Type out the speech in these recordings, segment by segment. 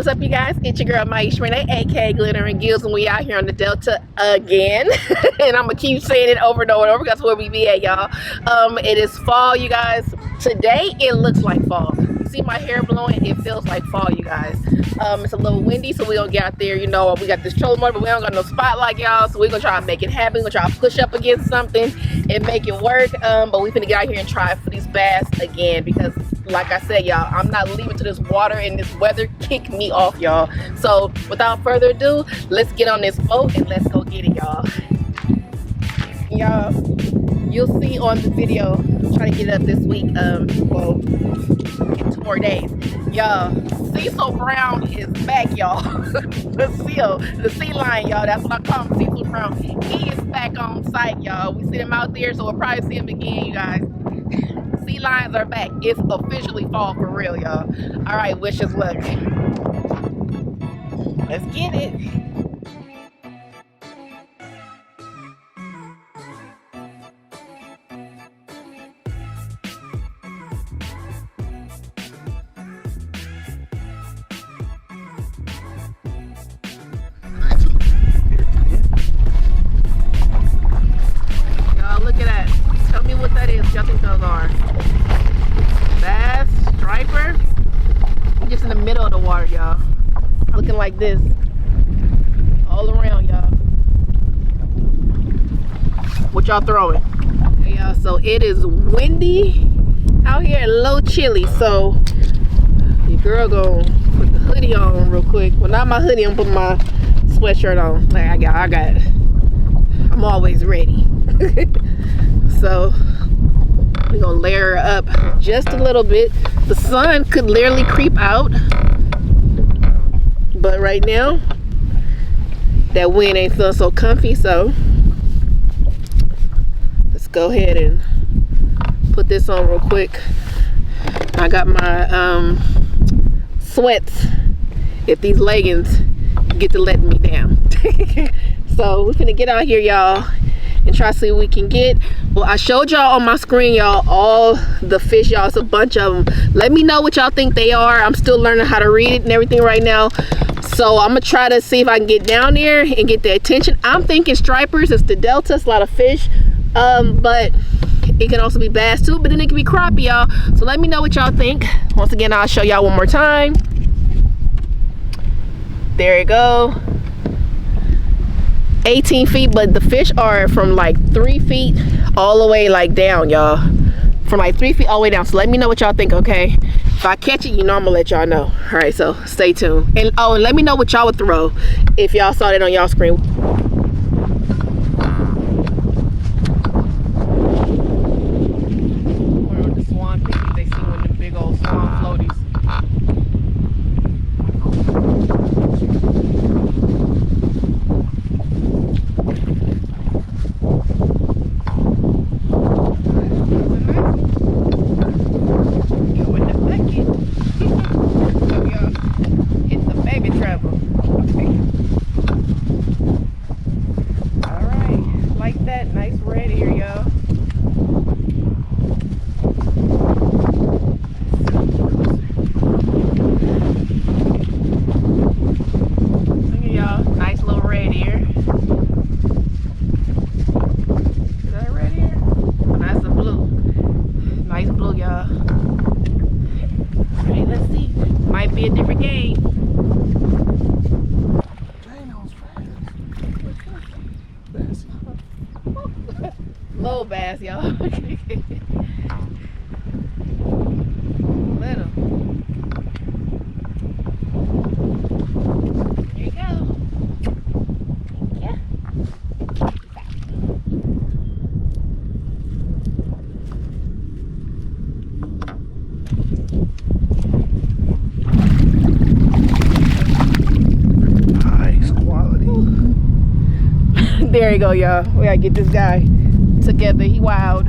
what's up, you guys? It's your girl Maisha Renee, aka Glitter and Gills, and we out here on the Delta again. And I'm gonna keep saying it over and over and over because that's where we be at, y'all. It is fall, you guys. Today it looks like fall. You see my hair blowing? It feels like fall, you guys. It's a little windy, so we gonna get out there. You know, we got this trolling motor, but we don't got no spotlight, y'all. So we're gonna try to make it happen. We're gonna try to push up against something and make it work. But we finna get out here and try for these bass again because, like I said, y'all, I'm not leaving till this water and this weather kick me off, y'all. So without further ado, let's get on this boat and let's go get it, y'all. Y'all, you'll see on the video, I'm trying to get it up this week, well, in 2 more days. Y'all, Cecil Brown is back, y'all. the sea lion, y'all, that's what I call him, Cecil Brown. He is back on site, y'all. We see him out there, so we'll probably see him again, you guys. Sea lions are back. It's officially fall for real, y'all. All right, wish us luck. Let's get it. Y'all, look at that. Tell me what that is. Y'all think those are? Bass, striper. We're just in the middle of the water, y'all. Looking like this. All around, y'all. What y'all throwing? Hey, y'all, so it is windy out here and a little chilly. So your girl gonna put the hoodie on real quick. Well, not my hoodie, I'm putting my sweatshirt on. Like I got it. I'm always ready. So we're gonna layer her up just a little bit. The sun could literally creep out, but right now that wind ain't feeling so comfy, so let's go ahead and put this on real quick. I got my sweats if these leggings get to letting me down. So we're gonna get out here, y'all, and try to see what we can get. Well, I showed y'all on my screen, y'all, all the fish, y'all. It's a bunch of them. Let me know what y'all think they are. I'm still learning how to read it and everything right now. So I'm gonna try to see if I can get down there and get their attention. I'm thinking stripers. It's the Delta. It's a lot of fish. But it can also be bass too, but then it can be crappie, y'all. So let me know what y'all think. Once again, I'll show y'all one more time. There you go. 18 feet, but the fish are from like 3 feet all the way like down, y'all. From like 3 feet all the way down. So let me know what y'all think, okay? If I catch it, you know I'm gonna let y'all know. All right, so stay tuned. And oh, and let me know what y'all would throw if y'all saw that on y'all screen. Where are the swan pictures they see when the big old swan floaties? Might be a different game. Little bass, y'all. Little. There you go. Yeah. There you go, y'all. We gotta get this guy together. He wild.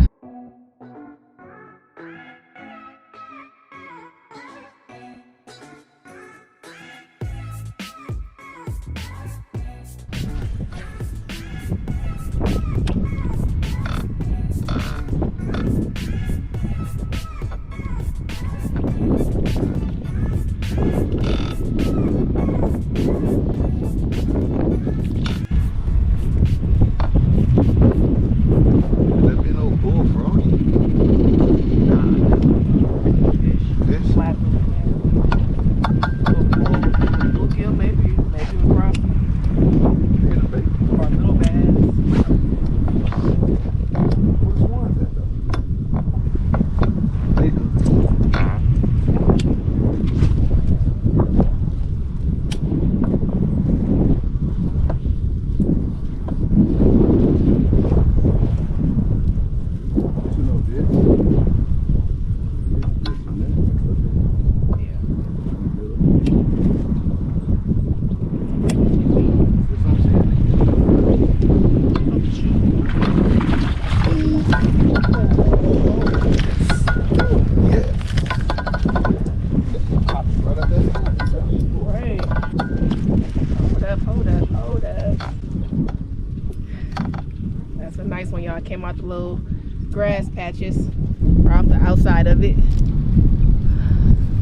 little grass patches or off the outside of it.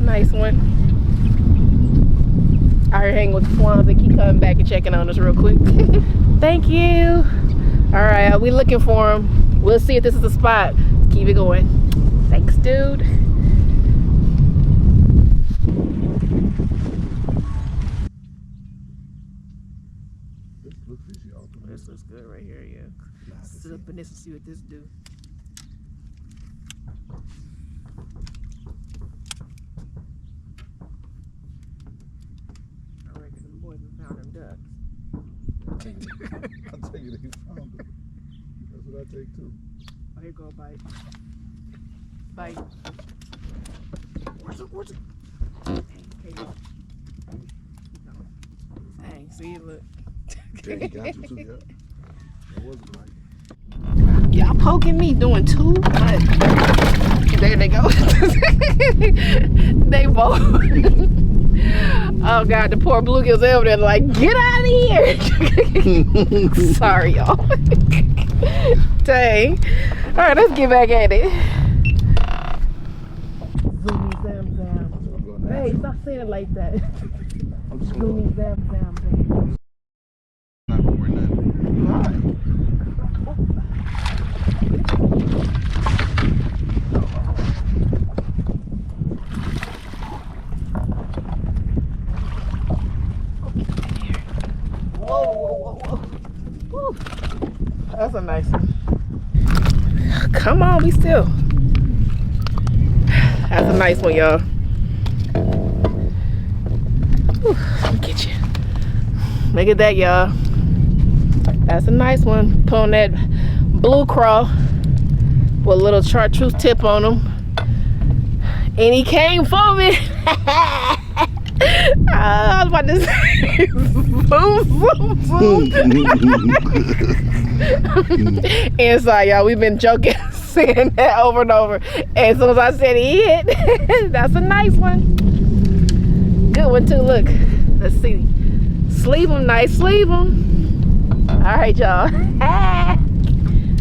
Nice one. Out here hanging with the swans. They keep coming back and checking on us real quick. Thank you. All right, we looking for them. We'll see if this is the spot. Keep it going. Thanks, dude. This looks good right here, yeah. Sit up in this and see what this do. I reckon them boys have found them ducks. I'll tell you they found them. That's what I take too. Oh, here go a bite. Bite. Where's it? Okay. Hey, see, look. Yeah, he got you too, yeah. That wasn't right. Y'all poking me doing too much. There they go. They both. Oh God, the poor bluegills over there like, get out of here. Sorry, y'all. Dang. All right, let's get back at it. Zoomy zam zam. Hey, stop saying it like that. Zoomy zam zam zam. Not gonna wear nothing. Why? Woo. That's a nice one. Come on, we still. That's a nice one, y'all. Let me get you. Look at that, y'all. That's a nice one. Put on that blue crawl with a little chartreuse tip on him. And he came for me. I was about to say, boom, boom, boom. Inside, y'all, we've been joking, saying that over and over. And as soon as I said he hit, that's a nice one. Good one too, look. Let's see. Sleeve him, nice sleeve him. All right, y'all.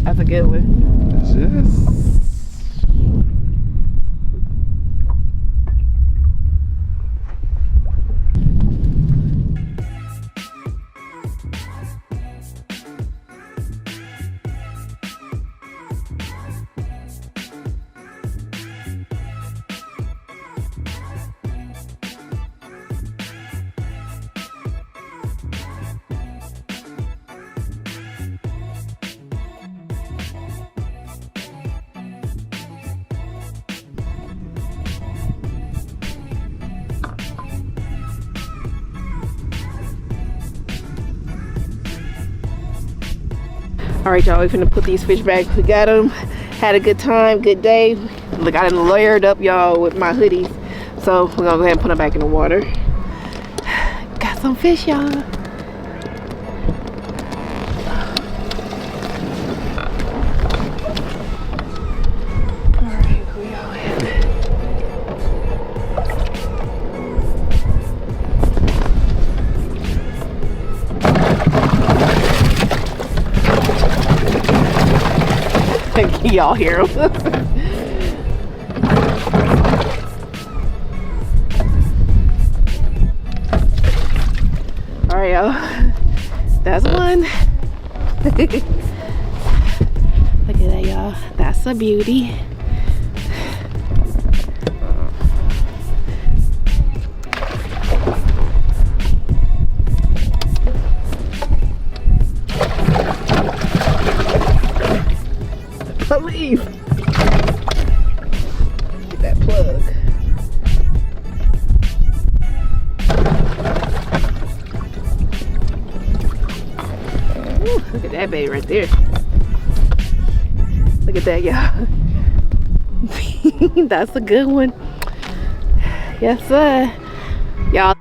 That's a good one. Yes. All right, y'all, we're gonna put these fish back. We got them, had a good time, good day. Look, I done layered up, y'all, with my hoodies. So we're gonna go ahead and put them back in the water. Got some fish, y'all. Y'all hear them. All right, y'all. That's one. Look at that, y'all. That's a beauty. Please. Get that plug. Ooh, look at that baby right there. Look at that, y'all. That's a good one. Yes, sir. Y'all.